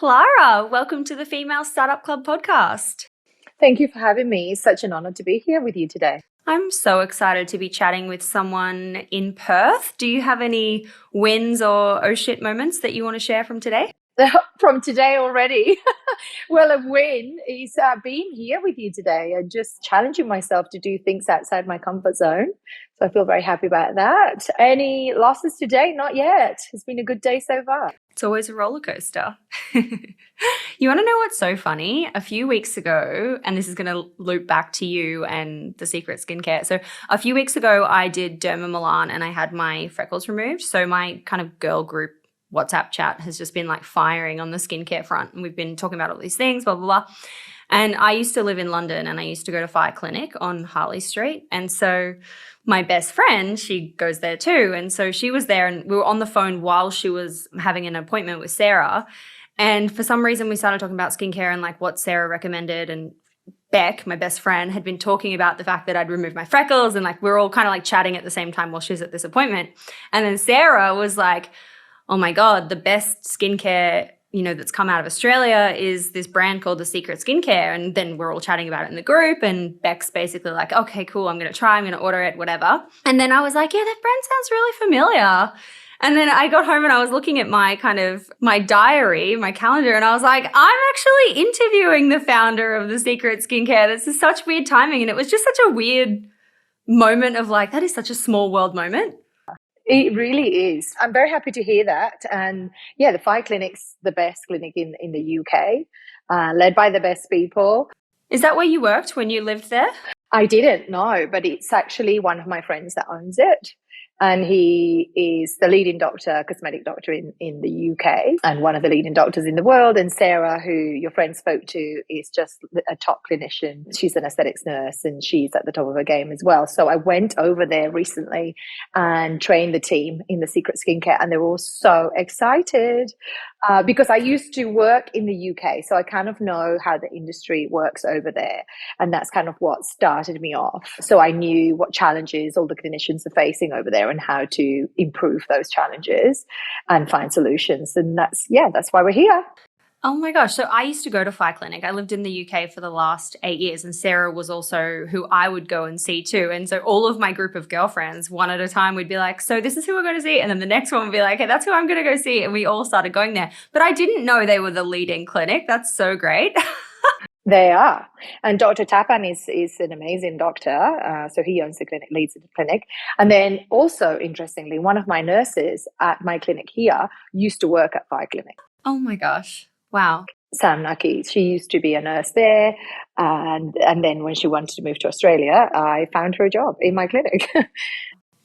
Clara, welcome to the Female Startup Club podcast. Thank you for having me. It's such an honor to be here with you today. I'm so excited to be chatting with someone in Perth. Do you have any wins or oh shit moments that you want to share from today? From today already. Well, a win is being here with you today and just challenging myself to do things outside my comfort zone. So I feel very happy about that. Any losses today? Not yet. It's been a good day so far. It's always a roller coaster. You want to know what's so funny? A few weeks ago, and this is going to loop back to you and the Secret Skincare. So a few weeks ago, I did Derma Milan and I had my freckles removed. So my kind of girl group WhatsApp chat has just been like firing on the skincare front. And we've been talking about all these things, blah, blah, blah. And I used to live in London and I used to go to Fire Clinic on Harley Street. And so my best friend, she goes there too. And so she was there and we were on the phone while she was having an appointment with Sarah. And for some reason we started talking about skincare and like what Sarah recommended. And Beck, my best friend, had been talking about the fact that I'd removed my freckles and like we were all kind of like chatting at the same time while she was at this appointment. And then Sarah was like, oh my God, the best skincare, that's come out of Australia is this brand called The Secret Skincare. And then we're all chatting about it in the group and Beck's basically like, okay, cool, I'm going to try, I'm going to order it, whatever. And then I was like, yeah, that brand sounds really familiar. And then I got home and I was looking at my diary, my calendar, and I was like, I'm actually interviewing the founder of The Secret Skincare. This is such weird timing. And it was just such a weird moment of like, that is such a small world moment. It really is. I'm very happy to hear that. And yeah, the Fire Clinic's the best clinic in the UK, led by the best people. Is that where you worked when you lived there? I didn't know, but it's actually one of my friends that owns it. And he is the leading cosmetic doctor in the UK and one of the leading doctors in the world. And Sarah, who your friend spoke to, is just a top clinician. She's an aesthetics nurse and she's at the top of her game as well. So I went over there recently and trained the team in the Secret Skincare and they were all so excited because I used to work in the UK. So I kind of know how the industry works over there. And that's kind of what started me off. So I knew what challenges all the clinicians are facing over there and how to improve those challenges and find solutions. And that's why we're here. Oh my gosh. So I used to go to Fire Clinic. I lived in the UK for the last 8 years and Sarah was also who I would go and see too. And so all of my group of girlfriends, one at a time, would be like, so this is who we're going to see. And then the next one would be like, hey, that's who I'm going to go see. And we all started going there. But I didn't know they were the leading clinic. That's so great. They are. And Dr. Tapan is an amazing doctor. So he owns the clinic, leads the clinic. And then also, interestingly, one of my nurses at my clinic here used to work at Fire Clinic. Oh my gosh. Wow. Sam Nucky. She used to be a nurse there. And then when she wanted to move to Australia, I found her a job in my clinic.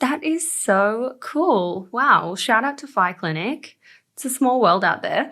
That is so cool. Wow. Shout out to Fire Clinic. It's a small world out there.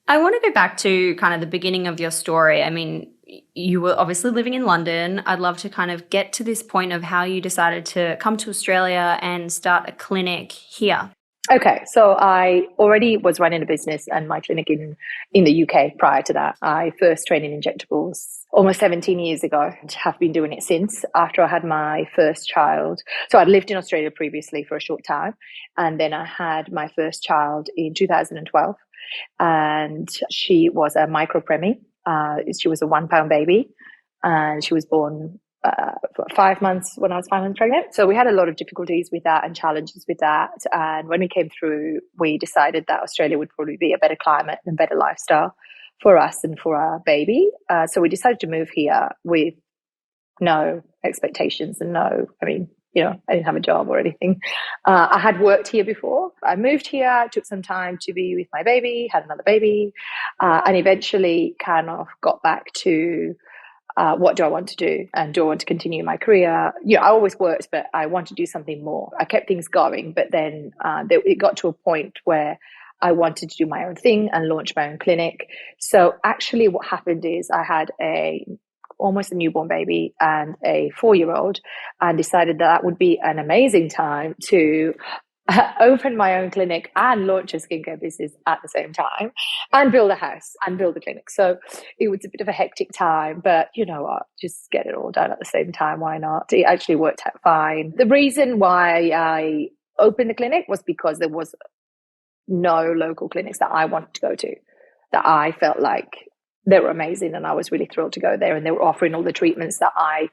I want to go back to kind of the beginning of your story. I mean, you were obviously living in London. I'd love to kind of get to this point of how you decided to come to Australia and start a clinic here. Okay, so I already was running a business and my clinic in the UK prior to that. I first trained in injectables almost 17 years ago and have been doing it since after I had my first child. So I'd lived in Australia previously for a short time and then I had my first child in 2012. And she was a micropremie. She was a 1 pound baby and she was born 5 months when I was 5 months pregnant. So we had a lot of difficulties with that and challenges with that. And when we came through, we decided that Australia would probably be a better climate and better lifestyle for us and for our baby. So we decided to move here with no expectations and I didn't have a job or anything. I had worked here before. I moved here, took some time to be with my baby, had another baby, and eventually kind of got back to what do I want to do? And do I want to continue my career? I always worked, but I want to do something more. I kept things going, but then it got to a point where I wanted to do my own thing and launch my own clinic. So actually what happened is I had almost a newborn baby and a 4-year-old and decided that would be an amazing time to open my own clinic and launch a skincare business at the same time and build a house and build a clinic. So it was a bit of a hectic time, but you know what, just get it all done at the same time. Why not? It actually worked out fine. The reason why I opened the clinic was because there was no local clinics that I wanted to go to. that I felt like they were amazing, and I was really thrilled to go there, and they were offering all the treatments that I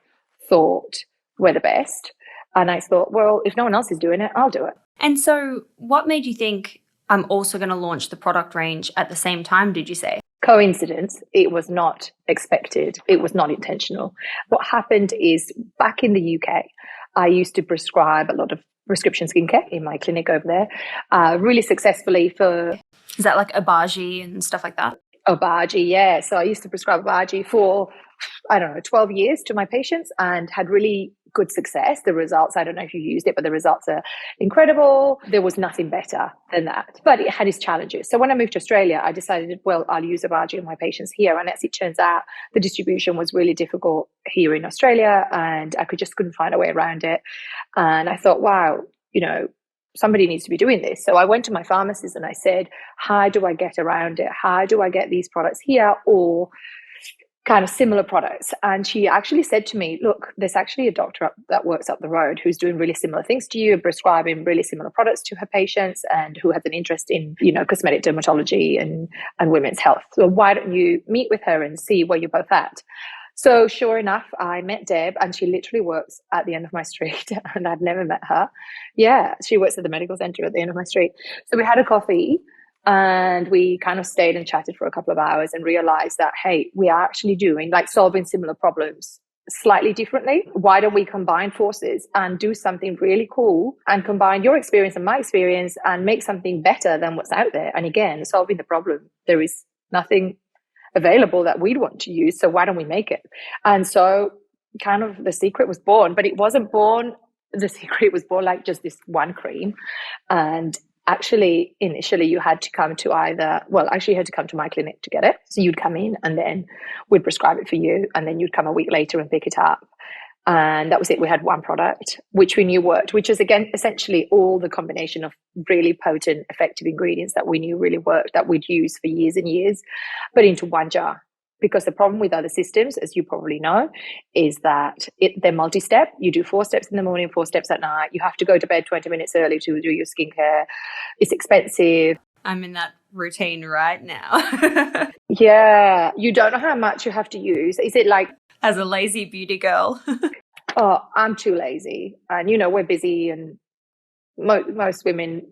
thought were the best. And I thought, well, if no one else is doing it, I'll do it. And so what made you think I'm also going to launch the product range at the same time, did you say? Coincidence. It was not expected. It was not intentional. What happened is, back in the UK, I used to prescribe a lot of prescription skincare in my clinic over there, really successfully for... Is that like Obagi and stuff like that? Obagi, yeah. So I used to prescribe Obagi for, I don't know, 12 years to my patients, and had really good success. The results, I don't know if you used it, but the results are incredible. There was nothing better than that. But it had its challenges. So when I moved to Australia, I decided, well, I'll use Obagi on my patients here. And as it turns out, the distribution was really difficult here in Australia, and I couldn't find a way around it. And I thought, wow, somebody needs to be doing this. So I went to my pharmacist and I said, how do I get around it? How do I get these products here, or kind of similar products? And she actually said to me, look, there's actually a doctor that works up the road who's doing really similar things to you, prescribing really similar products to her patients, and who has an interest in, cosmetic dermatology and women's health. So why don't you meet with her and see where you're both at? So sure enough, I met Deb, and she literally works at the end of my street, and I'd never met her. Yeah, she works at the medical center at the end of my street. So we had a coffee, and we kind of stayed and chatted for a couple of hours, and realized that, hey, we are actually solving similar problems slightly differently. Why don't we combine forces and do something really cool, and combine your experience and my experience, and make something better than what's out there? And again, solving the problem. There is nothing available that we'd want to use, so why don't we make it? And so kind of the secret was born, but it wasn't born, the secret was born like just this one cream. And actually, initially you had to come to you had to come to my clinic to get it. So you'd come in, and then we'd prescribe it for you, and then you'd come a week later and pick it up. And that was it. We had one product, which we knew worked, which is, again, essentially all the combination of really potent, effective ingredients that we knew really worked, that we'd used for years and years, but into one jar. Because the problem with other systems, as you probably know, is that they're multi-step. You do 4 steps in the morning, 4 steps at night. You have to go to bed 20 minutes early to do your skincare. It's expensive. I'm in that routine right now. Yeah. You don't know how much you have to use. Is it like... As a lazy beauty girl. Oh, I'm too lazy. And, we're busy, and most women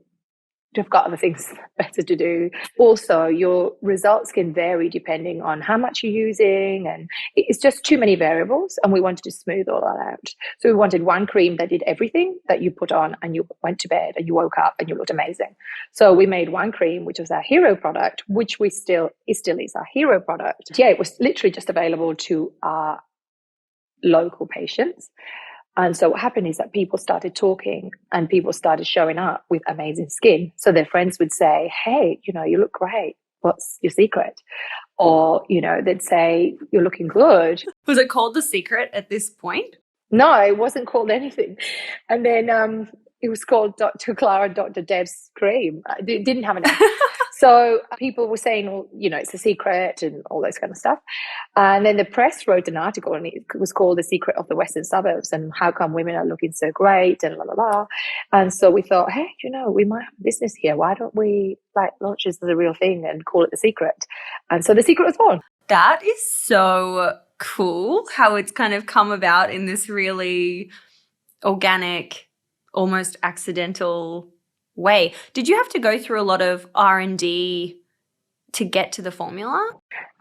have got other things better to do. Also, your results can vary depending on how much you're using, and it's just too many variables, and we wanted to smooth all that out. So we wanted one cream that did everything that you put on, and you went to bed and you woke up and you looked amazing. So we made one cream, which was our hero product, which it still is our hero product. Yeah, it was literally just available to our local patients. And so what happened is that people started talking, and people started showing up with amazing skin. So their friends would say, hey, you look great. What's your secret? Or, they'd say, you're looking good. Was it called The Secret at this point? No, it wasn't called anything. And then it was called Dr. Clara and Dr. Deb's cream. It didn't have a name. So people were saying, well, it's a secret and all those kind of stuff. And then the press wrote an article, and it was called The Secret of the Western Suburbs, and how come women are looking so great, and la, la, la. And so we thought, hey, we might have a business here. Why don't we launch this as a real thing and call it The Secret? And so The Secret was born. That is so cool how it's kind of come about in this really organic, almost accidental way. Did you have to go through a lot of R&D to get to the formula?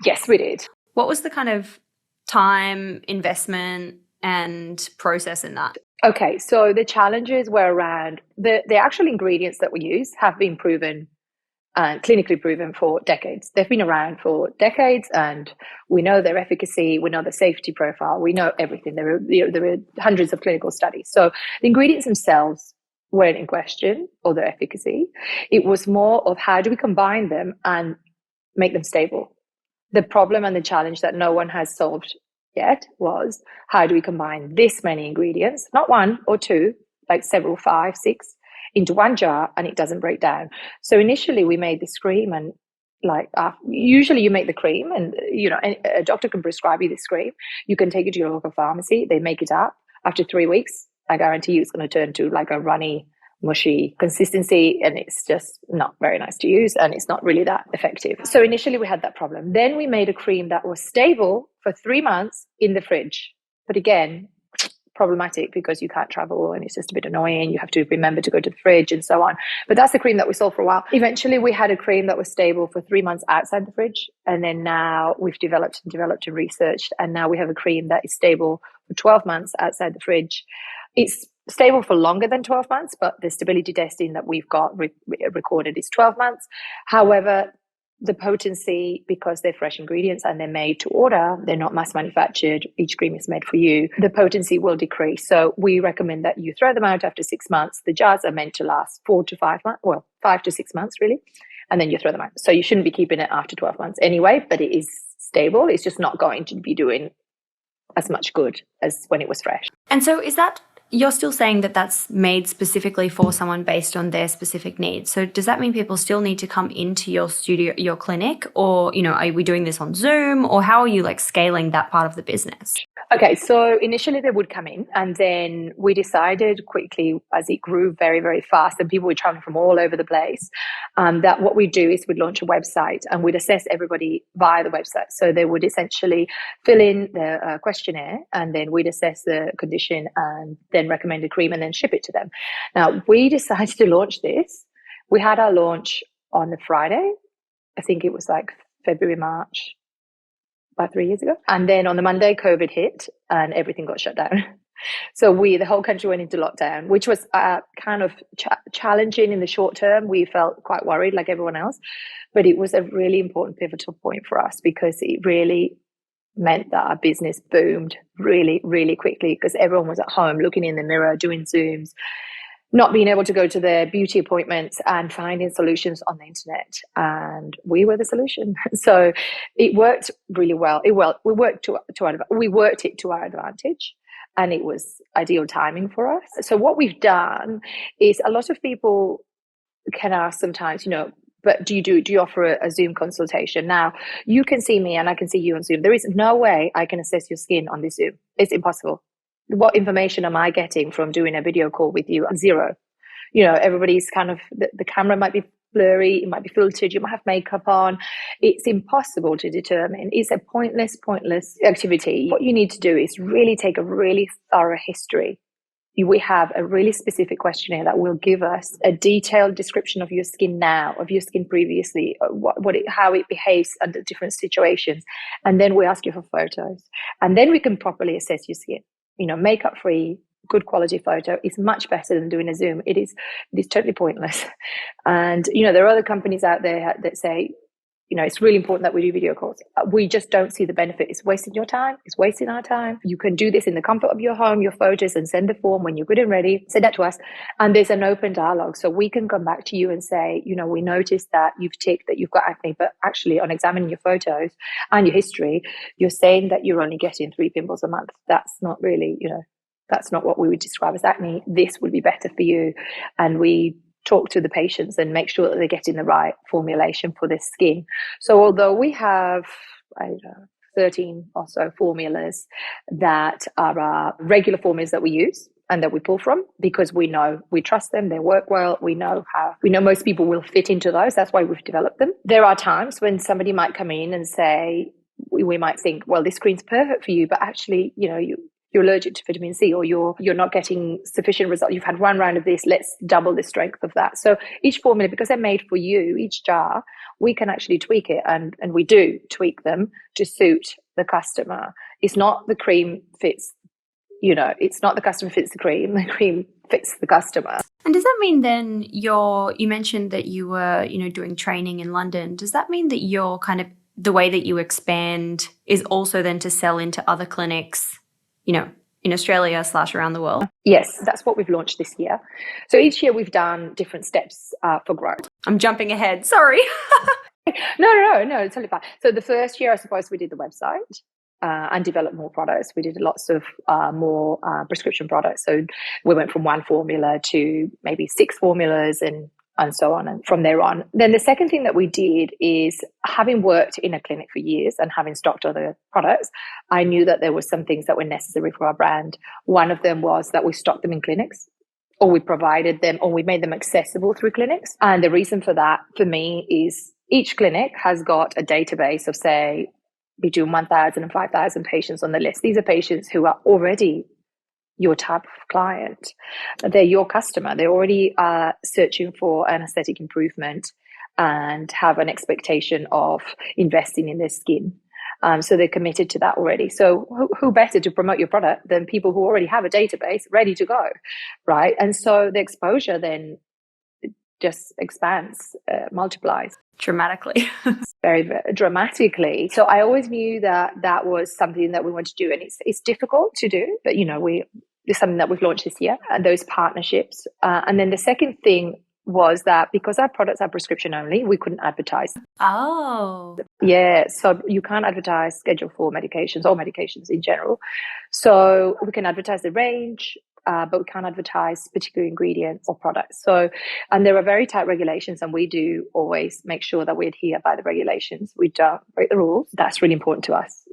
Yes, we did. What was the kind of time, investment, and process in that? Okay, so the challenges were around the actual ingredients that we use have been proven and clinically proven for decades. They've been around for decades, and we know their efficacy, we know the safety profile, we know everything. There are hundreds of clinical studies. So the ingredients themselves weren't in question, or their efficacy. It was more of how do we combine them and make them stable. The problem and the challenge that no one has solved yet was, how do we combine this many ingredients, not one or two, like several, 5, 6, into one jar, and it doesn't break down. So initially we made this cream, and usually you make the cream, and a doctor can prescribe you this cream. You can take it to your local pharmacy, they make it up. After 3 weeks, I guarantee you it's going to turn to like a runny mushy consistency, and it's just not very nice to use, and it's not really that effective. So initially we had that problem. Then we made a cream that was stable for 3 months in the fridge. But again, problematic because you can't travel and it's just a bit annoying. You have to remember to go to the fridge and so on. But that's the cream that we sold for a while. Eventually we had a cream that was stable for 3 months outside the fridge. And then now we've developed and researched. And now we have a cream that is stable for 12 months outside the fridge. It's stable for longer than 12 months, but the stability testing that we've got recorded is 12 months. However, the potency, because they're fresh ingredients and they're made to order, they're not mass manufactured, each cream is made for you, the potency will decrease. So we recommend that you throw them out after 6 months. The jars are meant to last 4 to 5 months, well, 5 to 6 months really, and then you throw them out. So you shouldn't be keeping it after 12 months anyway, but it is stable. It's just not going to be doing as much good as when it was fresh. And so is that, you're still saying that that's made specifically for someone based on their specific needs. So does that mean people still need to come into your studio, your clinic, or, are we doing this on Zoom, or how are you like scaling that part of the business? Okay, so initially they would come in, and then we decided quickly as it grew very, very fast and people were traveling from all over the place, that what we'd do is we'd launch a website and we'd assess everybody via the website. So they would essentially fill in the questionnaire, and then we'd assess the condition and then recommend a cream and then ship it to them. Now, we decided to launch this. We had our launch on the Friday. I think it was like February, March, about 3 years ago. And then on the Monday, COVID hit and everything got shut down. So the whole country went into lockdown, which was kind of challenging in the short term. We felt quite worried like everyone else, but it was a really important pivotal point for us because it really meant that our business boomed really, really quickly because everyone was at home looking in the mirror, doing Zooms, not being able to go to their beauty appointments and finding solutions on the internet. And we were the solution. So it worked really well. We worked it to our advantage, and it was ideal timing for us. So what we've done is, a lot of people can ask sometimes, but do you offer a Zoom consultation? Now, you can see me and I can see you on Zoom. There is no way I can assess your skin on this Zoom. It's impossible. What information am I getting from doing a video call with you? Zero. Everybody's kind of, the camera might be blurry, it might be filtered, you might have makeup on. It's impossible to determine. It's a pointless activity. What you need to do is really take a really thorough history. We have a really specific questionnaire that will give us a detailed description of your skin now, of your skin previously, how it behaves under different situations. And then we ask you for photos. And then we can properly assess your skin. Makeup free, good quality photo is much better than doing a Zoom. It is totally pointless. And, there are other companies out there that say, it's really important that we do video calls. We just don't see the benefit. It's wasting your time. It's wasting our time. You can do this in the comfort of your home, your photos, and send the form when you're good and ready. Send that to us. And there's an open dialogue. So we can come back to you and say, we noticed that you've ticked that you've got acne, but actually on examining your photos and your history, you're saying that you're only getting 3 pimples a month. That's not really, that's not what we would describe as acne. This would be better for you. And we talk to the patients and make sure that they're getting the right formulation for their skin. So although we have, 13 or so formulas that are our regular formulas that we use and that we pull from, because we trust them, they work well, we know most people will fit into those. That's why we've developed them. There are times when somebody might come in and say, we might think, well, this cream's perfect for you, but actually, you're allergic to vitamin C, or you're not getting sufficient result. You've had 1 round of this, let's double the strength of that. So each formula, because they're made for you, each jar, we can actually tweak it, and we do tweak them to suit the customer. It's not the cream fits, it's not the customer fits the cream fits the customer. And does that mean then you mentioned that you were, doing training in London. Does that mean that you're kind of, the way that you expand is also then to sell into other clinics, in Australia / around the world? Yes, that's what we've launched this year. So each year we've done different steps for growth. I'm jumping ahead. Sorry. No, it's totally fine. So the first year, I suppose, we did the website and developed more products. We did lots of more prescription products. So we went from 1 formula to maybe 6 formulas and so on, and from there on. Then the second thing that we did is, having worked in a clinic for years and having stocked other products, I knew that there were some things that were necessary for our brand. One of them was that we stocked them in clinics. or we provided them, or we made them accessible through clinics. And the reason for that, for me, is each clinic has got a database of, say, between 1,000 and 5,000 patients on the list. These are patients who are already your type of client. They're your customer. They already are searching for an aesthetic improvement and have an expectation of investing in their skin. So they're committed to that already. So who better to promote your product than people who already have a database ready to go, right? And so the exposure then just expands, multiplies. Dramatically. Very, very dramatically. So I always knew that that was something that we wanted to do, and it's difficult to do, but it's something that we've launched this year, and those partnerships. And then the second thing was that because our products are prescription only, we couldn't advertise. Oh. Yeah, so you can't advertise Schedule 4 medications or medications in general. So we can advertise the range, but we can't advertise particular ingredients or products. So, and there are very tight regulations, and we do always make sure that we adhere by the regulations. We don't break the rules. That's really important to us,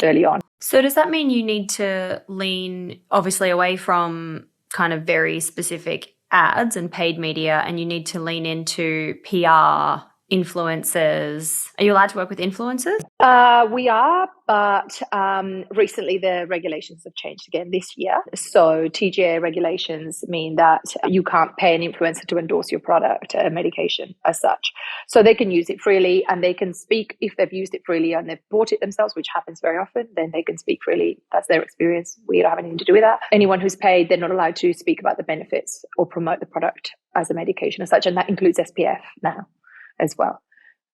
early on. So does that mean you need to lean obviously away from kind of very specific ads and paid media, and you need to lean into PR, influencers? Are you allowed to work with influencers? We are, but recently the regulations have changed again this year. So TGA regulations mean that you can't pay an influencer to endorse your product, a medication as such. So they can use it freely, and they can speak if they've used it freely and they've bought it themselves, which happens very often, then they can speak freely. That's their experience. We don't have anything to do with that. Anyone who's paid, they're not allowed to speak about the benefits or promote the product as a medication as such, and that includes SPF now as well.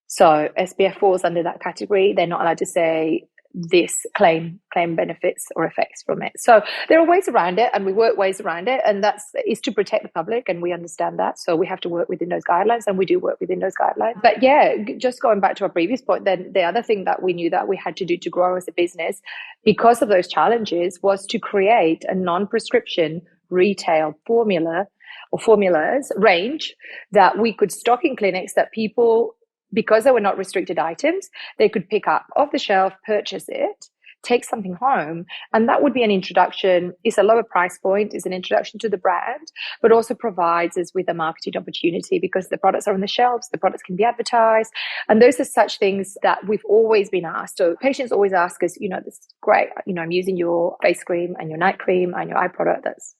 So SPF falls under that category. They're not allowed to say this claim benefits or effects from it. So there are ways around it, and we work ways around it, and is to protect the public, and we understand that. So we have to work within those guidelines, and we do work within those guidelines. But yeah, just going back to our previous point, then the other thing that we knew that we had to do to grow as a business because of those challenges was to create a non-prescription retail formula or formulas range that we could stock in clinics that people, because they were not restricted items, they could pick up off the shelf, purchase it, take something home. And that would be an introduction. It's a lower price point, it's an introduction to the brand, but also provides us with a marketing opportunity because the products are on the shelves, the products can be advertised. And those are such things that we've always been asked. So patients always ask us, this is great, I'm using your face cream and your night cream and your eye product. That's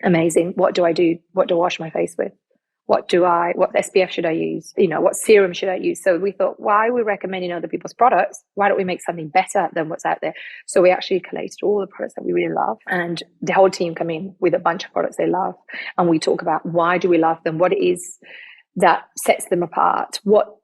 amazing. What do I do? What do I wash my face with? What SPF should I use? What serum should I use? So we thought, why are we recommending other people's products? Why don't we make something better than what's out there? So we actually collated all the products that we really love, and the whole team come in with a bunch of products they love. And we talk about why do we love them? What it is that sets them apart? What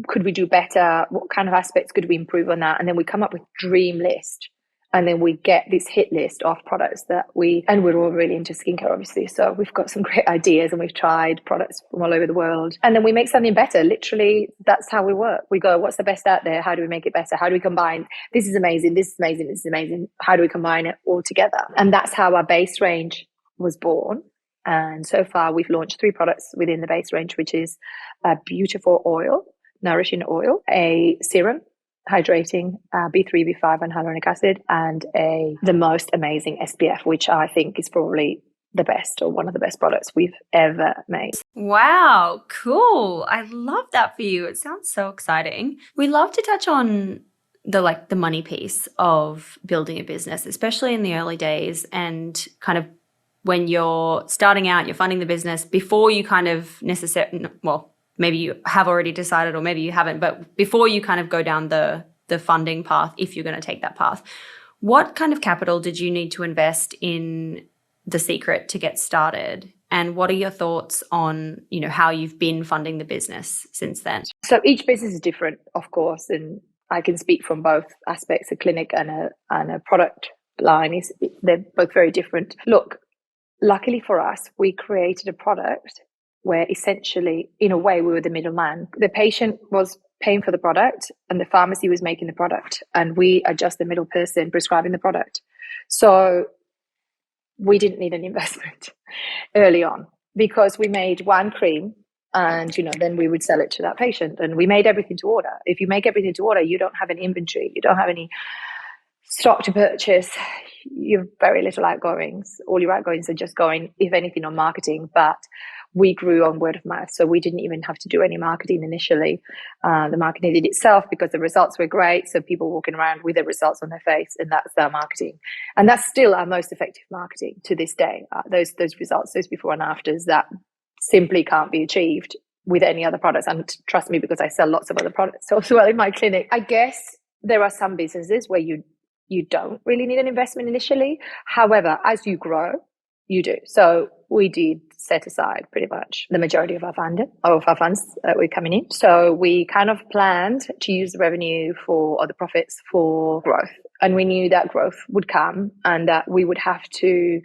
could we do better? What kind of aspects could we improve on that? And then we come up with dream list. And then we get this hit list of products and we're all really into skincare, obviously. So we've got some great ideas, and we've tried products from all over the world. And then we make something better. Literally, that's how we work. We go, what's the best out there? How do we make it better? How do we combine? This is amazing. This is amazing. This is amazing. How do we combine it all together? And that's how our base range was born. And so far, we've launched 3 products within the base range, which is a beautiful oil, nourishing oil, a serum, hydrating B3, B5 and hyaluronic acid, and the most amazing SPF, which I think is probably the best or one of the best products we've ever made. Wow, cool. I love that for you. It sounds so exciting. We love to touch on the money piece of building a business, especially in the early days, and kind of when you're starting out, you're funding the business before you kind of maybe you have already decided, or maybe you haven't, but before you kind of go down the funding path, if you're going to take that path, what kind of capital did you need to invest in The Secret to get started? And what are your thoughts on, how you've been funding the business since then? So each business is different, of course, and I can speak from both aspects. A clinic and a product line they're both very different. Look, luckily for us, we created a product where essentially, in a way, we were the middleman. The patient was paying for the product and the pharmacy was making the product, and we are just the middle person prescribing the product. So we didn't need an investment early on because we made one cream and, then we would sell it to that patient, and we made everything to order. If you make everything to order, you don't have an inventory, you don't have any stock to purchase, you have very little outgoings. All your outgoings are just going, if anything, on marketing. But we grew on word of mouth, so we didn't even have to do any marketing initially. The marketing did itself because the results were great. So people walking around with the results on their face, and that's our marketing. And that's still our most effective marketing to this day. Those results, those before and afters, that simply can't be achieved with any other products. And trust me, because I sell lots of other products as well in my clinic. I guess there are some businesses where you don't really need an investment initially. However, as you grow, you do. So we did set aside pretty much the majority of our funds that were coming in. So we kind of planned to use the revenue or the profits for growth. And we knew that growth would come and that we would have to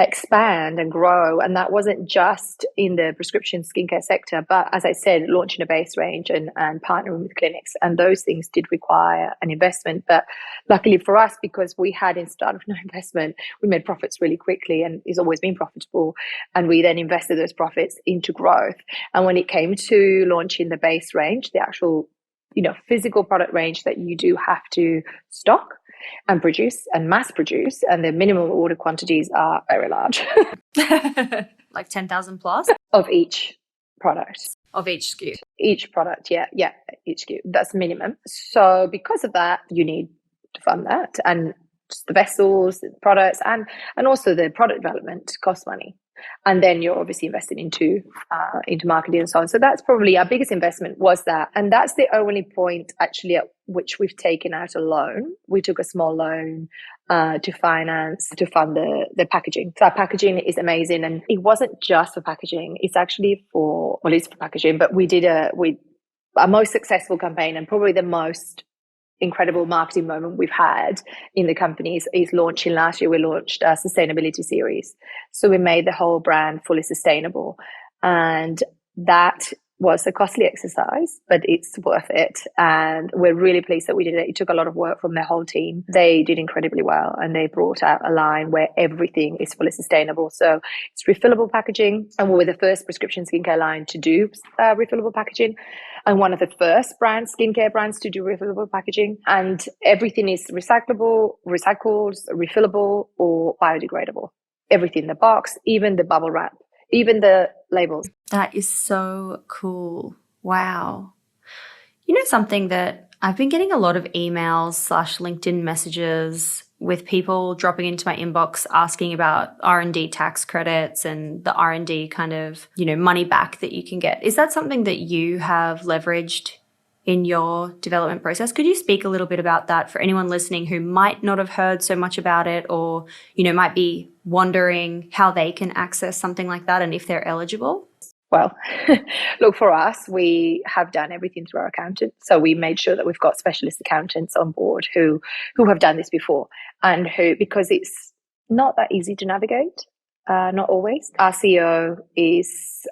expand and grow. And that wasn't just in the prescription skincare sector, but as I said, launching a base range and partnering with clinics. And those things did require an investment. But luckily for us, because we had instead of no investment, we made profits really quickly, and it's always been profitable. And we then invested those profits into growth. And when it came to launching the base range, the actual physical product range that you do have to stock and produce and mass produce, and the minimum order quantities are very large. Like 10,000 plus? Of each product. Of each SKU. Each product, yeah, each SKU. That's minimum. So because of that, you need to fund that, and just the vessels, the products, and also the product development costs money. And then you're obviously investing into marketing and so on. So that's probably our biggest investment was that. And that's the only point actually at which we've taken out a loan. We took a small loan to fund the packaging. So our packaging is amazing. And it wasn't just for packaging. It's actually it's for packaging, but we did our most successful campaign, and probably the most incredible marketing moment we've had in the company is launching last year. We launched a sustainability series. So we made the whole brand fully sustainable. And that was a costly exercise, but it's worth it. And we're really pleased that we did it. It took a lot of work from the whole team. They did incredibly well, and they brought out a line where everything is fully sustainable. So it's refillable packaging, and we're the first prescription skincare line to do refillable packaging, and one of the first skincare brands to do refillable packaging. And everything is recyclable, recycled, refillable, or biodegradable. Everything, the box, even the bubble wrap, even the labels. That is so cool. Wow. Something that I've been getting a lot of emails / LinkedIn messages with people dropping into my inbox asking about R&D tax credits and the R&D kind of, money back that you can get. Is that something that you have leveraged in your development process? Could you speak a little bit about that for anyone listening who might not have heard so much about it, or, might be wondering how they can access something like that and if they're eligible? Well, look, for us, we have done everything through our accountant. So we made sure that we've got specialist accountants on board who have done this before, and because it's not that easy to navigate. Not always. Our CEO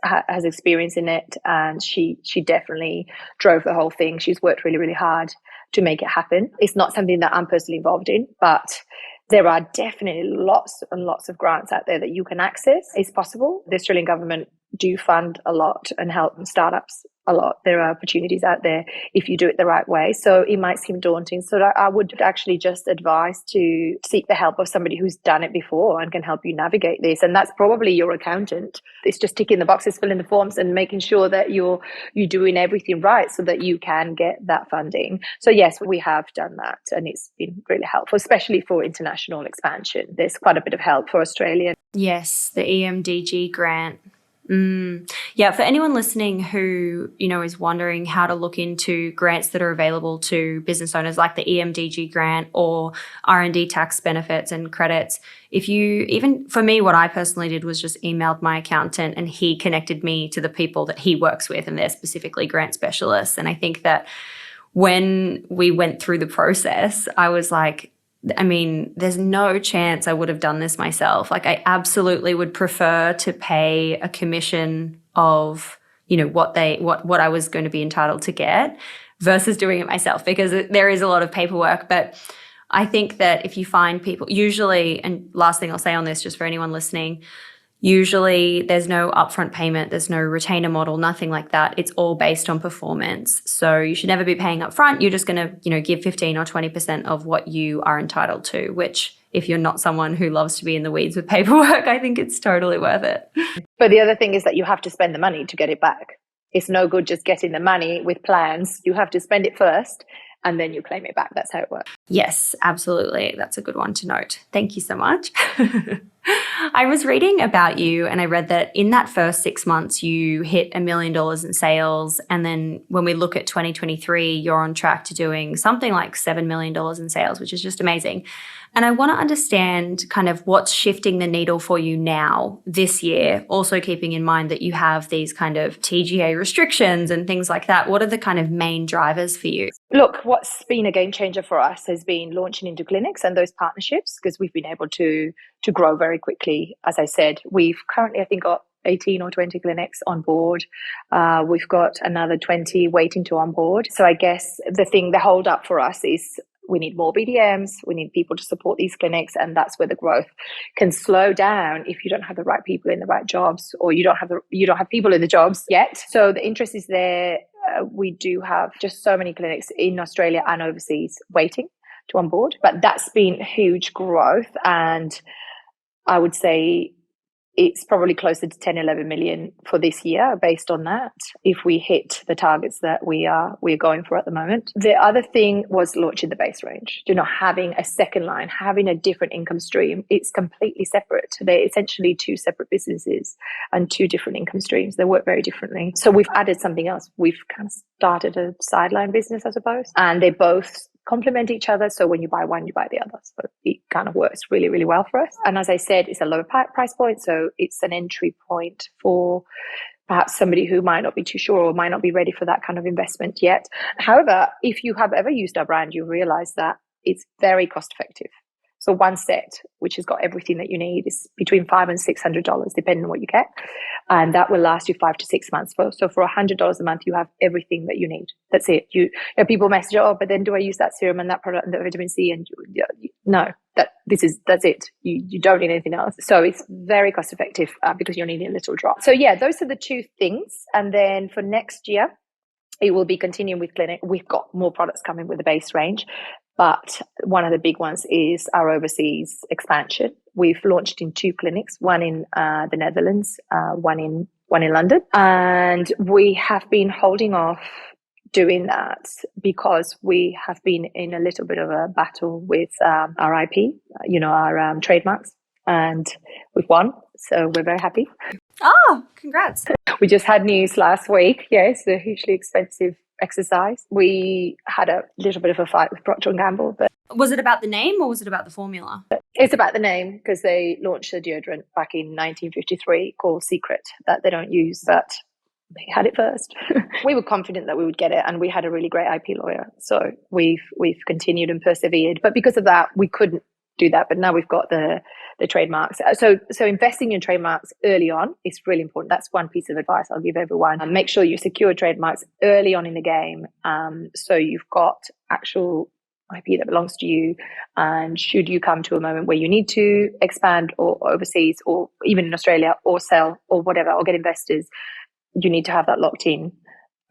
has experience in it, and she definitely drove the whole thing. She's worked really, really hard to make it happen. It's not something that I'm personally involved in, but there are definitely lots and lots of grants out there that you can access. It's possible. The Australian government do fund a lot and help startups a lot. There are opportunities out there if you do it the right way. So it might seem daunting. So I would actually just advise to seek the help of somebody who's done it before and can help you navigate this. And that's probably your accountant. It's just ticking the boxes, filling the forms, and making sure that you're doing everything right so that you can get that funding. So yes, we have done that, and it's been really helpful, especially for international expansion. There's quite a bit of help for Australia. Yes, the EMDG grant. Yeah, for anyone listening who, is wondering how to look into grants that are available to business owners like the EMDG grant or R&D tax benefits and credits, for me, what I personally did was just emailed my accountant, and he connected me to the people that he works with, and they're specifically grant specialists. And I think that when we went through the process, I was like, there's no chance I would have done this myself. Like, I absolutely would prefer to pay a commission of, what I was going to be entitled to get versus doing it myself, because there is a lot of paperwork. But I think that if you find people, usually, and last thing I'll say on this, just for anyone listening, Usually there's no upfront payment, there's no retainer model, nothing like that. It's all based on performance. So you should never be paying upfront. You're just going to, give 15 or 20% of what you are entitled to, which if you're not someone who loves to be in the weeds with paperwork, I think it's totally worth it. But the other thing is that you have to spend the money to get it back. It's no good just getting the money with plans. You have to spend it first and then you claim it back. That's how it works. Yes, absolutely. That's a good one to note. Thank you so much. I was reading about you and I read that in that first 6 months, you hit $1 million in sales. And then when we look at 2023, you're on track to doing something like $7 million in sales, which is just amazing. And I want to understand kind of what's shifting the needle for you now this year, also keeping in mind that you have these kind of TGA restrictions and things like that. What are the kind of main drivers for you? Look, what's been a game changer for us has been launching into clinics and those partnerships, because we've been able to grow very quickly. As I said, we've currently, I think, got 18 or 20 clinics on board. We've got another 20 waiting to onboard. So I guess the hold up for us is we need more BDMs, we need people to support these clinics, and that's where the growth can slow down if you don't have the right people in the right jobs, or you don't have people in the jobs yet. So the interest is there. We do have just so many clinics in Australia and overseas waiting to onboard, but that's been huge growth, and I would say it's probably closer to 10, 11 million for this year based on that, if we hit the targets that we're going for at the moment. The other thing was launching the base range. Having a second line, having a different income stream. It's completely separate. They're essentially two separate businesses and two different income streams. They work very differently. So we've added something else. We've kind of started a sideline business, I suppose, and they both complement each other. So when you buy one, you buy the other. So it kind of works really, really well for us. And as I said, it's a lower price point. So it's an entry point for perhaps somebody who might not be too sure or might not be ready for that kind of investment yet. However, if you have ever used our brand, you realize that it's very cost effective. So one set, which has got everything that you need, is between $500 and $600, depending on what you get. And that will last you 5 to 6 months. So for $100 a month, you have everything that you need. That's it. People message, oh, but then do I use that serum and that product and the vitamin C? And no, that's it. You don't need anything else. So it's very cost effective because you're needing a little drop. So yeah, those are the two things. And then for next year, it will be continuing with clinic. We've got more products coming with the base range. But one of the big ones is our overseas expansion. We've launched in 2 clinics, one in the Netherlands, one in London. And we have been holding off doing that because we have been in a little bit of a battle with our IP, our trademarks, and we've won. So we're very happy. Oh, congrats. We just had news last week. Yes, a hugely expensive exercise. We had a little bit of a fight with Procter & Gamble. But was it about the name or was it about the formula? It's about the name, because they launched a deodorant back in 1953 called Secret that they don't use, but they had it first. We were confident that we would get it, and we had a really great IP lawyer. So we've continued and persevered. But because of that, we couldn't do that. But now we've got the trademarks. So investing in trademarks early on is really important. That's one piece of advice I'll give everyone. And make sure you secure trademarks early on in the game. So you've got actual IP that belongs to you. And should you come to a moment where you need to expand or overseas or even in Australia or sell or whatever, or get investors, you need to have that locked in.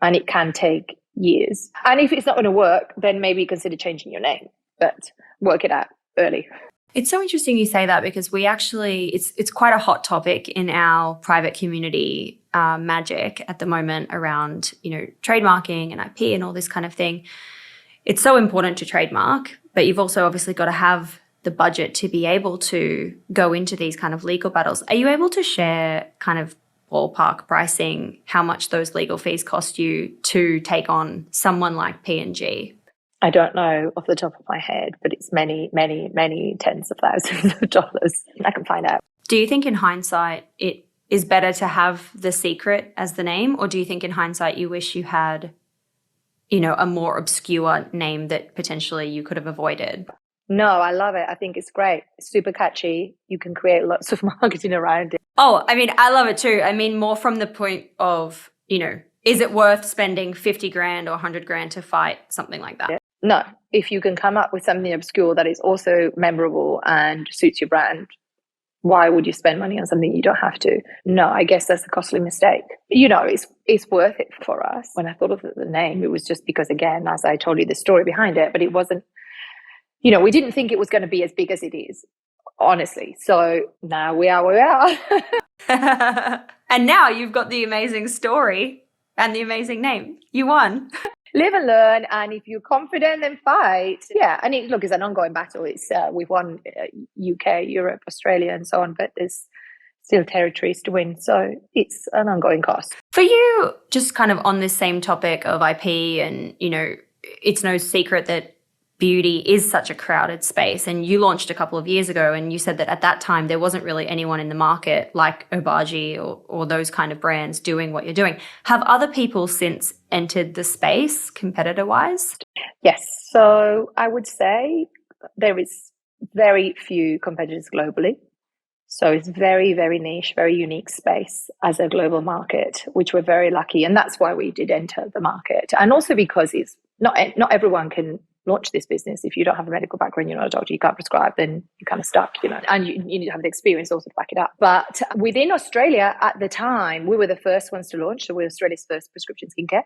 And it can take years. And if it's not going to work, then maybe consider changing your name, but work it out early. It's so interesting you say that, because we actually, it's quite a hot topic in our private community, Magic, at the moment around, trademarking and IP and all this kind of thing. It's so important to trademark, but you've also obviously got to have the budget to be able to go into these kind of legal battles. Are you able to share kind of ballpark pricing, how much those legal fees cost you to take on someone like P&G? I don't know off the top of my head, but it's many, many, many tens of thousands of dollars. I can find out. Do you think in hindsight it is better to have the Secret as the name, or do you think in hindsight you wish you had, a more obscure name that potentially you could have avoided? No, I love it. I think it's great. It's super catchy. You can create lots of marketing around it. Oh, I love it too. More from the point of, is it worth spending 50 grand or 100 grand to fight something like that? Yeah. No, if you can come up with something obscure that is also memorable and suits your brand, Why would you spend money on something you don't have to? No, I guess that's a costly mistake. It's worth it for us. When I thought of the name, it was just because, again, as I told you the story behind it, but it wasn't, we didn't think it was going to be as big as it is, honestly. So now we are where we are. And now you've got the amazing story and the amazing name. You won. Live and learn, and if you're confident, then fight. Yeah, and it's an ongoing battle. It's we've won UK, Europe, Australia, and so on, but there's still territories to win, so it's an ongoing cost. For you, just kind of on this same topic of IP, and it's no secret that beauty is such a crowded space, and you launched a couple of years ago, and you said that at that time there wasn't really anyone in the market like Obagi or those kind of brands doing what you're doing. Have other people since entered the space competitor-wise? Yes, so I would say there is very few competitors globally. So it's very, very niche, very unique space as a global market, which we're very lucky. And that's why we did enter the market. And also because it's not everyone can launch this business. If you don't have a medical background, you're not a doctor, you can't prescribe, then you're kind of stuck, and you need to have the experience also to back it up. But within Australia at the time, we were the first ones to launch. So we're Australia's first prescription skincare.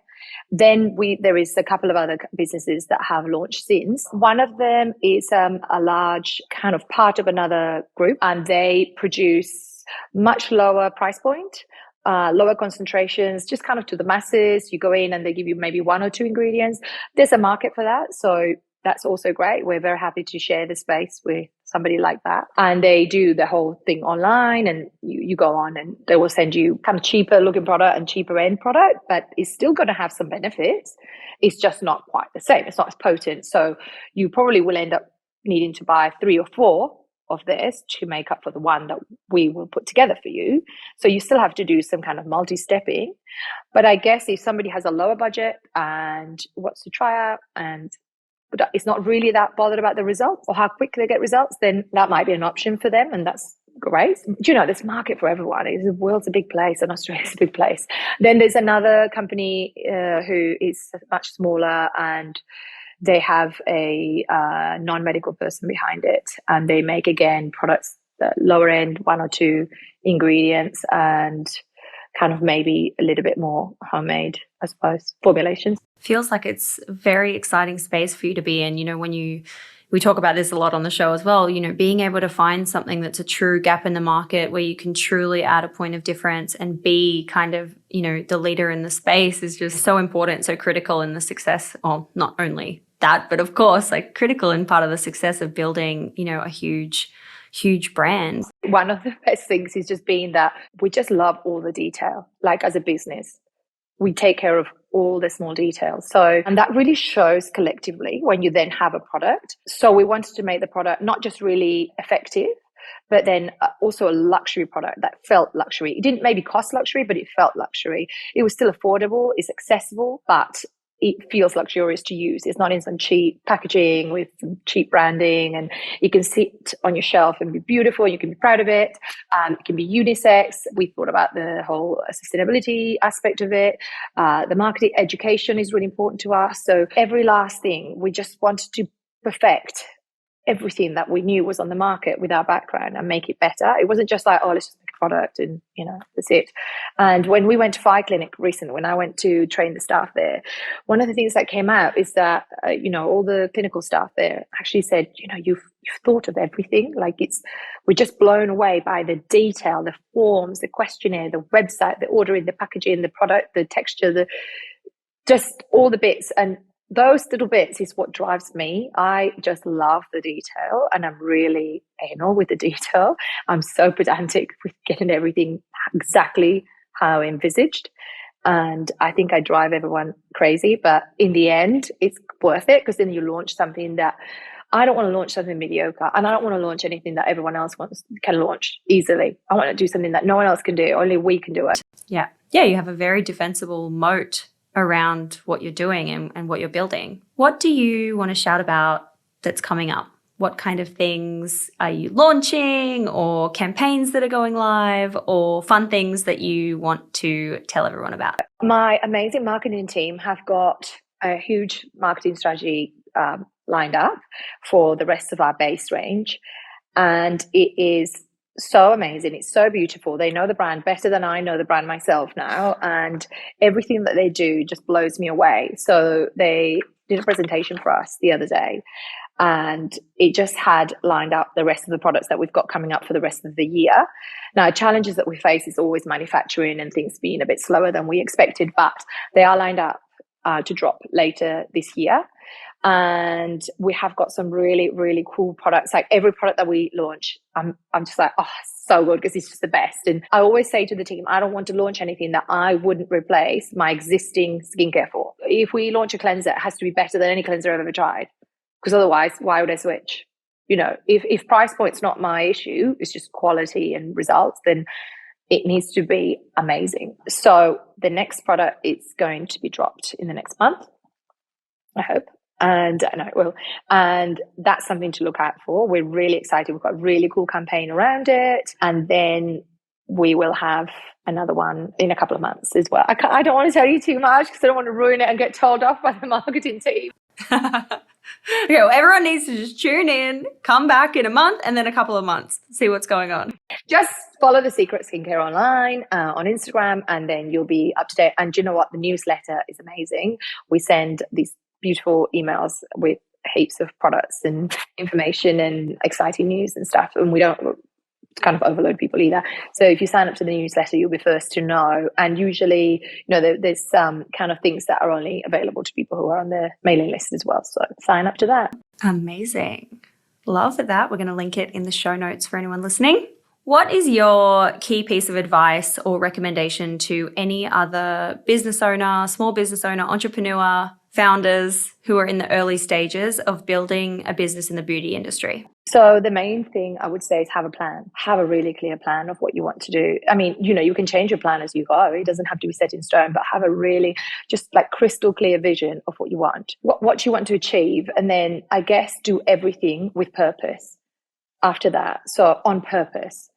Then there is a couple of other businesses that have launched since. One of them is a large kind of part of another group, and they produce much lower price point, lower concentrations, just kind of to the masses. You go in and they give you maybe 1 or 2 ingredients. There's a market for that. So that's also great. We're very happy to share the space with somebody like that. And they do the whole thing online, and you go on and they will send you kind of cheaper looking product and cheaper end product, but it's still going to have some benefits. It's just not quite the same. It's not as potent. So you probably will end up needing to buy 3 or 4 of this to make up for the one that we will put together for you. So you still have to do some kind of multi-stepping. But I guess if somebody has a lower budget and wants to try out and it's not really that bothered about the results or how quick they get results, then that might be an option for them, and that's great. There's a market for everyone. The world's a big place and Australia's a big place. Then there's another company who is much smaller, and they have a non-medical person behind it, and they make, again, products that lower end, 1 or 2 ingredients, and kind of maybe a little bit more homemade, I suppose, formulations. Feels like it's a very exciting space for you to be in. When we talk about this a lot on the show as well, being able to find something that's a true gap in the market where you can truly add a point of difference and be kind of, the leader in the space is just so important, so critical in the success, or not only that, but of course, like critical in part of the success of building, a huge brand. One of the best things is just being that we just love all the detail. Like as a business, we take care of all the small details. And that really shows collectively when you then have a product. So we wanted to make the product not just really effective, but then also a luxury product that felt luxury. It didn't maybe cost luxury, but it felt luxury. It was still affordable, it's accessible, but it feels luxurious to use. It's not in some cheap packaging with some cheap branding, and it can sit on your shelf and be beautiful. You can be proud of it. It can be unisex. We thought about the whole sustainability aspect of it. The marketing education is really important to us. So every last thing, we just wanted to perfect everything that we knew was on the market with our background and make it better. It wasn't just like, let's just make a product and, that's it. And when we went to Phi Clinic recently, when I went to train the staff there, one of the things that came out is that, all the clinical staff there actually said, you've thought of everything. Like we're just blown away by the detail, the forms, the questionnaire, the website, the ordering, the packaging, the product, the texture, just all the bits. And those little bits is what drives me. I just love the detail, and I'm really anal with the detail. I'm so pedantic with getting everything exactly how envisaged. And I think I drive everyone crazy, but in the end, it's worth it, because then you launch something that I don't want to launch something mediocre, and I don't want to launch anything that everyone else can launch easily. I want to do something that no one else can do. Only we can do it. Yeah. Yeah, you have a very defensible moat around what you're doing and what you're building. What do you want to shout about that's coming up? What kind of things are you launching, or campaigns that are going live, or fun things that you want to tell everyone about? My amazing marketing team have got a huge marketing strategy lined up for the rest of our base range. And it is so amazing. It's so beautiful. They know the brand better than I know the brand myself now. And everything that they do just blows me away. So they did a presentation for us the other day, and it just had lined up the rest of the products that we've got coming up for the rest of the year. Now, challenges that we face is always manufacturing and things being a bit slower than we expected, but they are lined up to drop later this year. And we have got some really, really cool products. Like every product that we launch, I'm just like, oh, so good, because it's just the best. And I always say to the team, I don't want to launch anything that I wouldn't replace my existing skincare for. If we launch a cleanser, it has to be better than any cleanser I've ever tried, because otherwise, why would I switch? You know, if price point's not my issue, it's just quality and results, then it needs to be amazing. So the next product is going to be dropped in the next month, I hope. And I know it will. And that's something to look out for. We're really excited. We've got a really cool campaign around it. And then we will have another one in a couple of months as well. I don't want to tell you too much because I don't want to ruin it and get told off by the marketing team. Okay, well, everyone needs to just tune in, come back in a month and then a couple of months, see what's going on. Just follow The Secret Skincare online on Instagram, and then you'll be up to date. And do you know what? The newsletter is amazing. We send these beautiful emails with heaps of products and information and exciting news and stuff, and we don't kind of overload people either. So if you sign up to the newsletter, you'll be first to know. And usually, you know, there's some kind of things that are only available to people who are on the mailing list as well. So sign up to that. Amazing. Love that. We're going to link it in the show notes for anyone listening. What is your key piece of advice or recommendation to any other business owner, small business owner, entrepreneur, founders who are in the early stages of building a business in the beauty industry? So the main thing I would say is have a plan. Have a really clear plan of what you want to do. I mean, you know, you can change your plan as you go. It doesn't have to be set in stone, but have a really just like crystal clear vision of what you want, what you want to achieve. And then I guess do everything with purpose after that. So on purpose.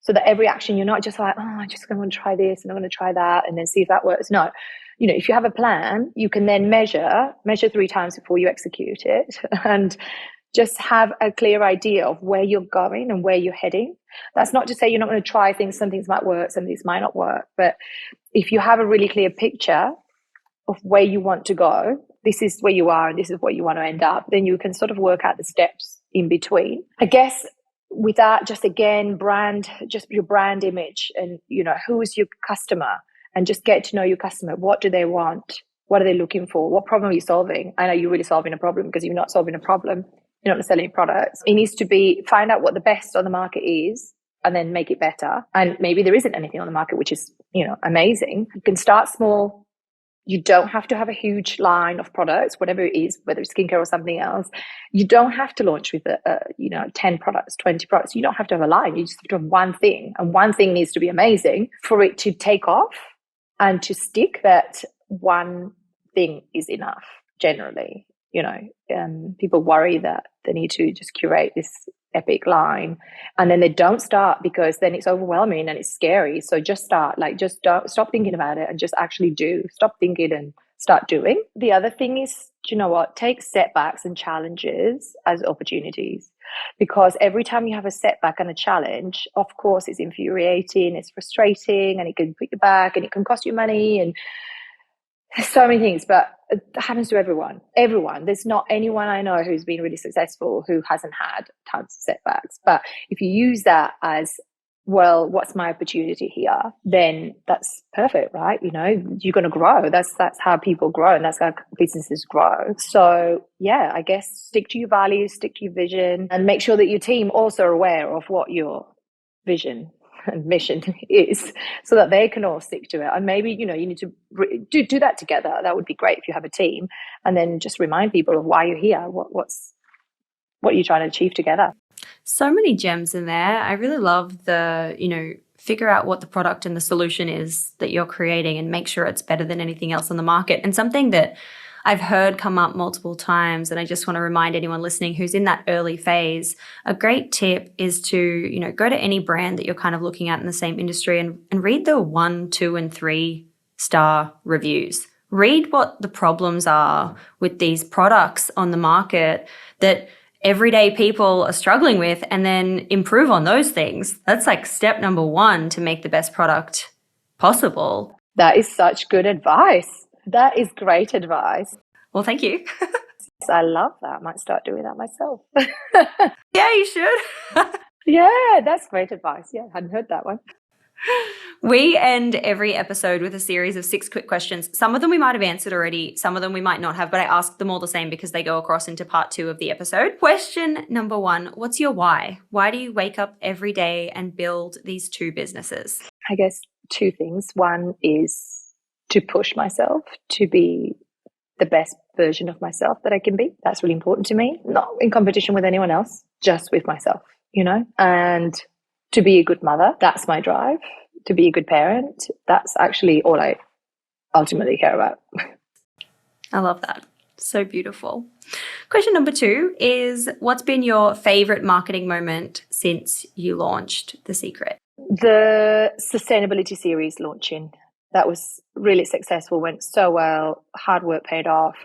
So that every action, you're not just like, oh, I'm just going to try this and I'm going to try that and then see if that works. No, you know, if you have a plan, you can then measure 3 times before you execute it, and just have a clear idea of where you're going and where you're heading. That's not to say you're not going to try things. Some things might work, some things might not work. But if you have a really clear picture of where you want to go, this is where you are and this is where you want to end up, then you can sort of work out the steps in between. I guess with that, just again, just your brand image, and, you know, who is your customer, and just get to know your customer. What do they want? What are they looking for? What problem are you solving? I know you're really solving a problem, because if you're not solving a problem, you're not going to sell any products. It needs to be find out what the best on the market is and then make it better. And maybe there isn't anything on the market, which is, you know, amazing. You can start small. You don't have to have a huge line of products, whatever it is, whether it's skincare or something else. You don't have to launch with, 10 products, 20 products. You don't have to have a line. You just have to have one thing. And one thing needs to be amazing for it to take off and to stick. That one thing is enough, generally. You know, people worry that they need to just curate this epic line, and then they don't start because then it's overwhelming and it's scary. So just start, just don't stop thinking about it and just actually do. Stop thinking and start doing. The other thing is, do you know what? Take setbacks and challenges as opportunities, because every time you have a setback and a challenge, of course, it's infuriating, it's frustrating, and it can put you back and it can cost you money and so many things, but it happens to everyone. There's not anyone I know who's been really successful who hasn't had tons of setbacks. But if you use that as, well, what's my opportunity here? Then that's perfect, right? You know, you're going to grow. That's how people grow, and that's how businesses grow. So yeah, I guess stick to your values, stick to your vision, and make sure that your team also are aware of what your vision and mission is, so that they can all stick to it. And maybe, you know, you need to do that together. That would be great if you have a team, and then just remind people of why you're here. What are you trying to achieve together? So many gems in there. I really love the, you know, figure out what the product and the solution is that you're creating and make sure it's better than anything else on the market. And something that I've heard come up multiple times, and I just want to remind anyone listening who's in that early phase, a great tip is to, you know, go to any brand that you're kind of looking at in the same industry and read the 1, 2, and 3 star reviews. Read what the problems are with these products on the market that everyday people are struggling with and then improve on those things. That's like step number one to make the best product possible. That is such good advice. That is great advice. Well, thank you. I love that. I might start doing that myself. Yeah, you should. Yeah, that's great advice. Yeah, I hadn't heard that one. We end every episode with a series of 6 quick questions. Some of them we might have answered already, some of them we might not have, but I ask them all the same because they go across into part 2 of the episode. Question number 1, what's your why? Why do you wake up every day and build these 2 businesses? I guess 2 things. One is to push myself to be the best version of myself that I can be. That's really important to me. Not in competition with anyone else, just with myself, and to be a good mother. That's my drive. To be a good parent. That's actually all I ultimately care about. I love that. So beautiful. Question number 2 is, what's been your favorite marketing moment since you launched The Secret? The sustainability series launching. That was really successful, went so well, hard work paid off,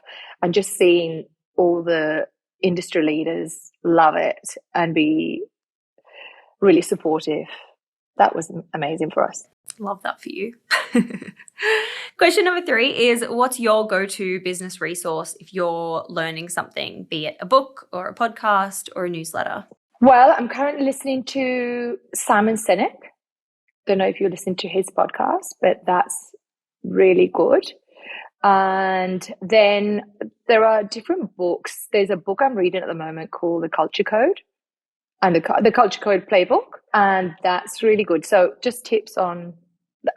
and just seeing all the industry leaders love it and be really supportive. That was amazing for us. Love that for you. Question number 3 is, what's your go-to business resource if you're learning something, be it a book or a podcast or a newsletter? Well, I'm currently listening to Simon Sinek. Don't know if you listen to his podcast, but that's really good. And then there are different books. There's a book I'm reading at the moment called The Culture Code and the Culture Code Playbook, and that's really good. So just tips on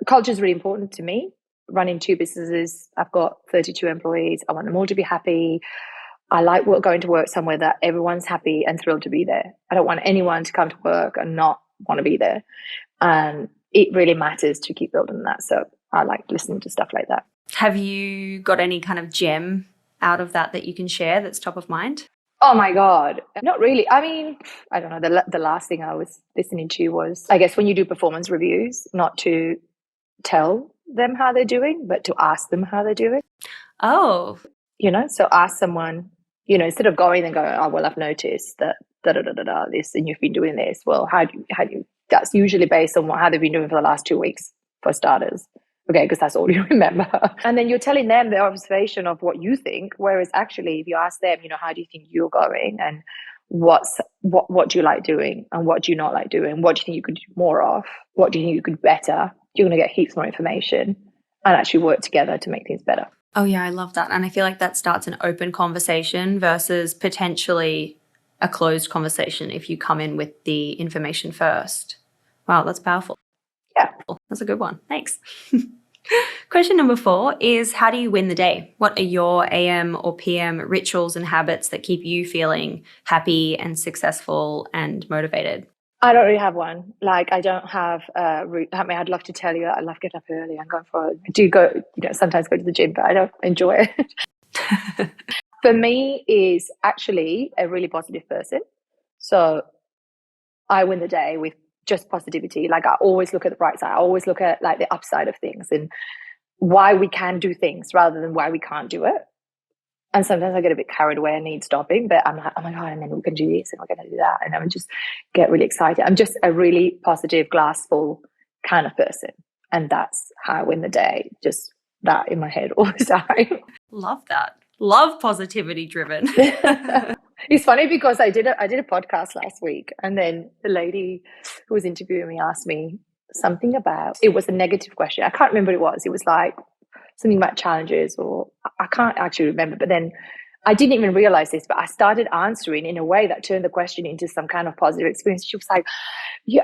culture is really important to me. Running 2 businesses, I've got 32 employees. I want them all to be happy. I like going to work somewhere that everyone's happy and thrilled to be there. I don't want anyone to come to work and not want to be there. And it really matters to keep building that. So I like listening to stuff like that. Have you got any kind of gem out of that you can share that's top of mind? Oh my God. Not really. I mean, I don't know. The last thing I was listening to was, I guess, when you do performance reviews, not to tell them how they're doing, but to ask them how they're doing. Oh. So ask someone, instead of going and going, oh, well, I've noticed that this, and you've been doing this. Well, how do you, that's usually based on how they've been doing for the last 2 weeks, for starters. Okay, because that's all you remember. And then you're telling them their observation of what you think, whereas actually if you ask them, how do you think you're going, and what do you like doing, and what do you not like doing, what do you think you could do more of, what do you think you could better, you're going to get heaps more information and actually work together to make things better. Oh yeah, I love that. And I feel like that starts an open conversation versus potentially a closed conversation if you come in with the information first. Wow, that's powerful. Yeah. That's a good one. Thanks. Question number 4 is, how do you win the day? What are your AM or PM rituals and habits that keep you feeling happy and successful and motivated? I don't really have one. Like, I don't have a route. I mean, I'd love to tell you that I love getting up early and going for it. I do go, sometimes go to the gym, but I don't enjoy it. For me, is actually a really positive person. So I win the day with just positivity. Like, I always look at the bright side. I always look at like the upside of things and why we can do things rather than why we can't do it. And sometimes I get a bit carried away and need stopping, but I'm like, oh my God, and then we can do this and we're going to do that. And I would just get really excited. I'm just a really positive, glass full kind of person. And that's how I win the day. Just that in my head all the time. Love that. Love positivity driven. It's funny because I did a podcast last week, and then the lady who was interviewing me asked me something about, it was a negative question. I can't remember what it was. It was like something about challenges, or I can't actually remember. But then I didn't even realize this, but I started answering in a way that turned the question into some kind of positive experience. She was like, yeah,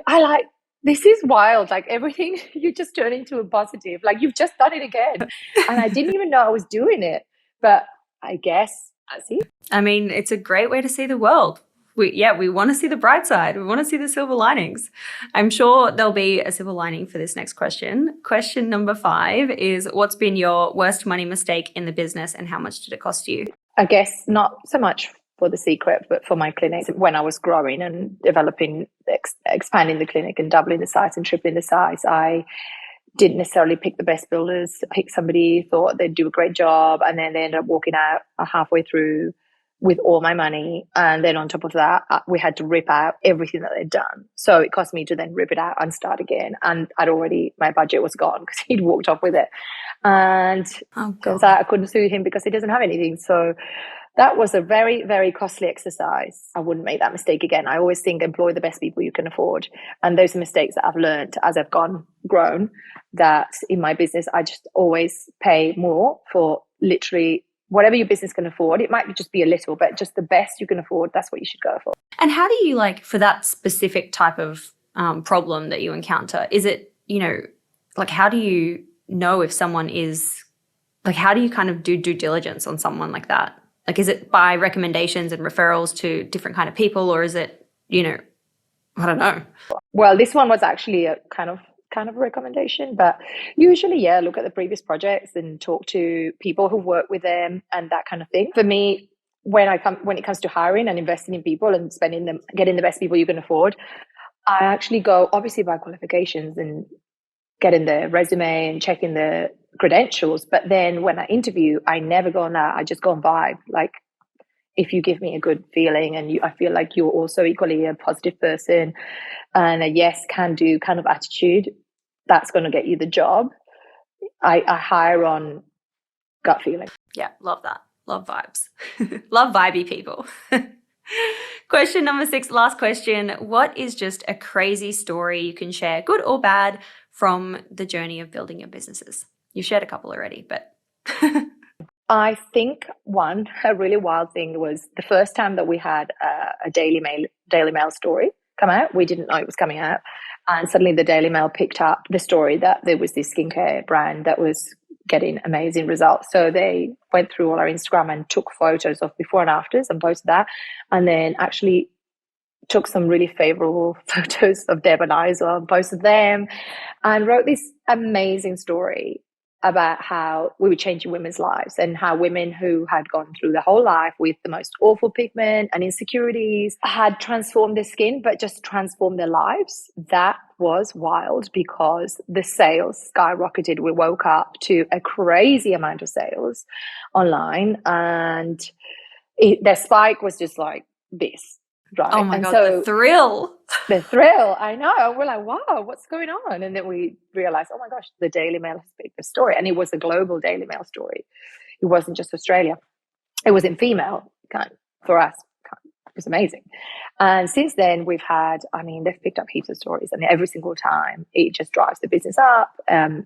this is wild. Like, everything you just turn into a positive. Like, you've just done it again. And I didn't even know I was doing it. But I guess that's it. I mean, it's a great way to see the world. We want to see the bright side. We want to see the silver linings. I'm sure there'll be a silver lining for this next question. Question number 5 is, what's been your worst money mistake in the business and how much did it cost you? I guess not so much for The Secret, but for my clinic. When I was growing and developing, expanding the clinic and doubling the size and tripling the size, I didn't necessarily pick the best builders. I picked somebody, thought they'd do a great job, and then they ended up walking out halfway through with all my money. And then on top of that, we had to rip out everything that they'd done. So it cost me to then rip it out and start again. And my budget was gone because he'd walked off with it. And turns out I couldn't sue him because he doesn't have anything. So that was a very, very costly exercise. I wouldn't make that mistake again. I always think employ the best people you can afford. And those are mistakes that I've learned as I've grown, that in my business, I just always pay more for literally whatever your business can afford. It might just be a little, but just the best you can afford, that's what you should go for. And how do you, like, for that specific type of problem that you encounter, is it, like, how do you know if someone is, like, how do you kind of do due diligence on someone like that? Like, is it by recommendations and referrals to different kind of people, or is it, I don't know. Well, this one was actually a kind of a recommendation, but usually, look at the previous projects and talk to people who work with them and that kind of thing. For me, when it comes to hiring and investing in people and getting the best people you can afford, I actually go obviously by qualifications and getting the resume and checking the credentials. But then when I interview, I never go on that. I just go on vibe. Like, if you give me a good feeling and I feel like you're also equally a positive person and a yes, can do kind of attitude, that's going to get you the job. I hire on gut feeling. Yeah, love that. Love vibes. Love vibey people. Question number 6, last question. What is just a crazy story you can share, good or bad, from the journey of building your businesses? You've shared a couple already, but... I think a really wild thing was the first time that we had a Daily Mail story come out. We didn't know it was coming out. And suddenly the Daily Mail picked up the story that there was this skincare brand that was getting amazing results. So they went through all our Instagram and took photos of before and afters and posted that. And then actually took some really favorable photos of Deb and I as well and posted them and wrote this amazing story about how we were changing women's lives and how women who had gone through their whole life with the most awful pigment and insecurities had transformed their skin, but just transformed their lives. That was wild because the sales skyrocketed. We woke up to a crazy amount of sales online, and their spike was just like this. Right. Oh my God, the thrill. The thrill, I know. We're like, wow, what's going on? And then we realized, oh my gosh, the Daily Mail has picked the story. And it was a global Daily Mail story. It wasn't just Australia. It was in female, for us. It was amazing. And since then, they've picked up heaps of stories. And every single time, it just drives the business up,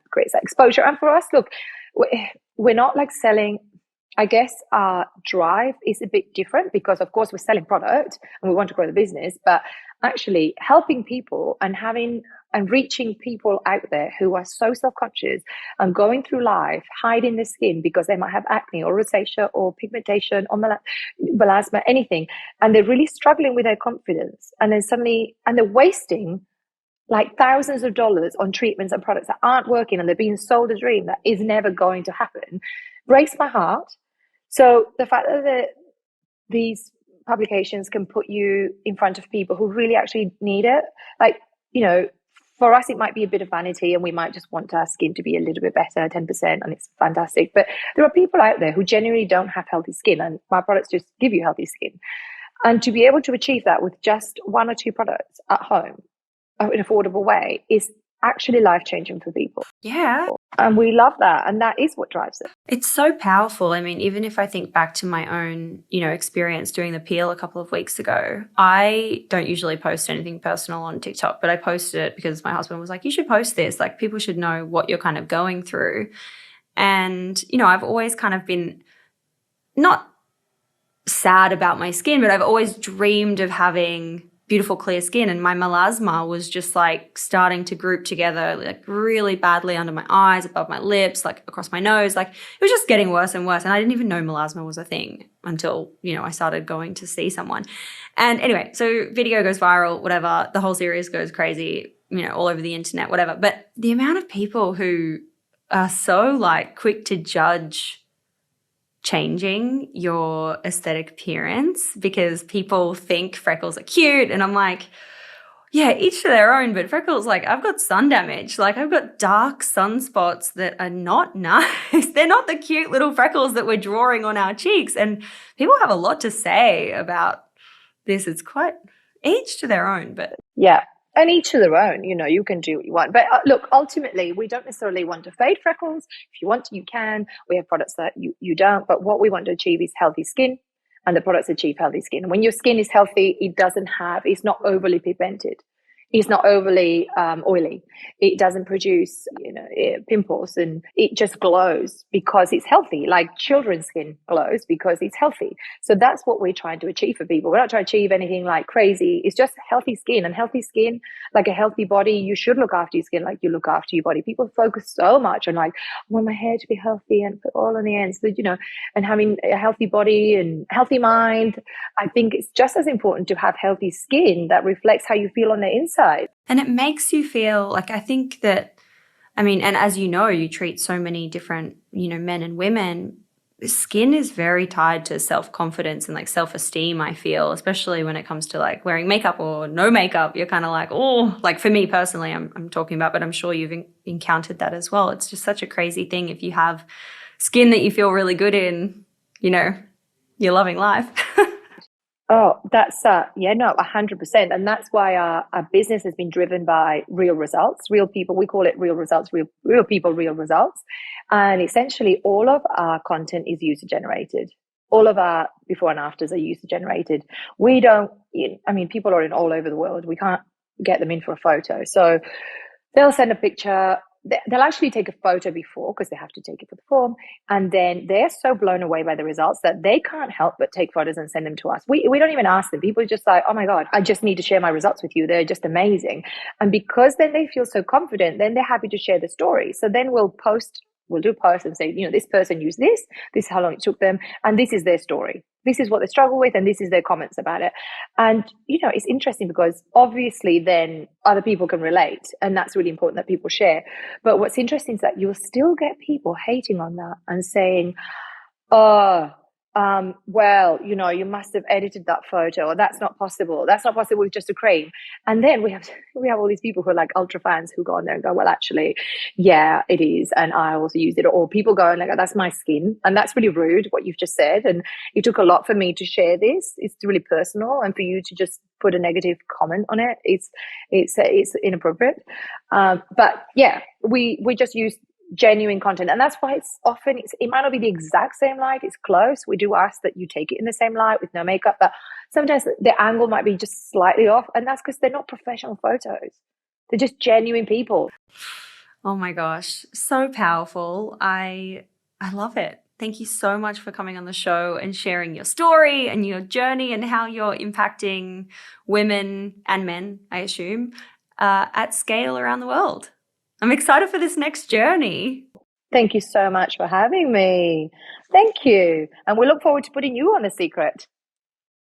creates that exposure. And for us, look, we're not like selling... I guess our drive is a bit different because, of course, we're selling product and we want to grow the business, but actually helping people and reaching people out there who are so self-conscious and going through life hiding their skin because they might have acne or rosacea or pigmentation or melasma, anything, and they're really struggling with their confidence, and then they're wasting like thousands of dollars on treatments and products that aren't working, and they're being sold a dream that is never going to happen, breaks my heart. So the fact that these publications can put you in front of people who really actually need it, like, for us, it might be a bit of vanity and we might just want our skin to be a little bit better, 10%, and it's fantastic. But there are people out there who genuinely don't have healthy skin, and my products just give you healthy skin. And to be able to achieve that with just 1 or 2 products at home in an affordable way is actually life-changing for people. Yeah. And we love that. And that is what drives it. It's so powerful. I mean, even if I think back to my own, experience doing the peel a couple of weeks ago, I don't usually post anything personal on TikTok, but I posted it because my husband was like, you should post this. Like, people should know what you're kind of going through. And, I've always kind of been not sad about my skin, but I've always dreamed of having beautiful clear skin, and my melasma was just like starting to group together like really badly under my eyes, above my lips, like across my nose. Like, it was just getting worse and worse, and I didn't even know melasma was a thing until I started going to see someone. And anyway, so video goes viral, whatever, the whole series goes crazy, all over the internet, whatever. But the amount of people who are so like quick to judge changing your aesthetic appearance because people think freckles are cute, and I'm like, Yeah, each to their own, but freckles, like I've got sun damage. Like I've got dark sunspots that are not nice. They're not the cute little freckles that we're drawing on our cheeks. And people have a lot to say about this. It's quite each to their own, but Yeah. And each to their own, you can do what you want. But look, ultimately, we don't necessarily want to fade freckles. If you want to, you can. We have products that you don't. But what we want to achieve is healthy skin, and the products achieve healthy skin. And when your skin is healthy, it's not overly pigmented. It's not overly oily. It doesn't produce, pimples, and it just glows because it's healthy. Like children's skin glows because it's healthy. So that's what we're trying to achieve for people. We're not trying to achieve anything like crazy. It's just healthy skin, and healthy skin, like a healthy body, you should look after your skin like you look after your body. People focus so much on like, I want my hair to be healthy and put all on the ends, but and having a healthy body and healthy mind. I think it's just as important to have healthy skin that reflects how you feel on the inside. and it makes you feel like I think that I mean, and as you know, you treat so many different, men and women. Skin is very tied to self-confidence and like self-esteem, I feel, especially when it comes to like wearing makeup or no makeup. You're kind of like, oh, like for me personally, I'm talking about, but I'm sure you've encountered that as well. It's just such a crazy thing. If you have skin that you feel really good in, you're loving life. Oh, that's 100%. And that's why our business has been driven by real results, real people. We call it real results, real people, real results. And essentially all of our content is user generated. All of our before and afters are user generated. We don't, people are in all over the world. We can't get them in for a photo. So they'll send a picture. They'll actually take a photo before because they have to take it for the form. And then they're so blown away by the results that they can't help but take photos and send them to us. We don't even ask them. People are just like, oh my God, I just need to share my results with you. They're just amazing. And because then they feel so confident, then they're happy to share the story. So then we'll do posts and say, this person used this is how long it took them, and this is their story. This is what they struggle with, and this is their comments about it. And, it's interesting because obviously then other people can relate, and that's really important that people share. But what's interesting is that you'll still get people hating on that and saying, oh, well, you must have edited that photo, or that's not possible. That's not possible with just a cream. And then we have all these people who are like ultra fans who go on there and go, well, actually, yeah, it is. And I also used it. Or people go and like, that's my skin. And that's really rude, what you've just said. And it took a lot for me to share this. It's really personal. And for you to just put a negative comment on it, it's inappropriate. But yeah, we just use genuine content, and that's why it might not be the exact same light, it's close. We do ask that you take it in the same light with no makeup, but sometimes the angle might be just slightly off, and that's because they're not professional photos. They're just genuine people. Oh my gosh, so powerful. I love it. Thank you so much for coming on the show and sharing your story and your journey and how you're impacting women and men, I assume, at scale around the world. I'm excited for this next journey. Thank you so much for having me. Thank you. And we look forward to putting you on The Secret.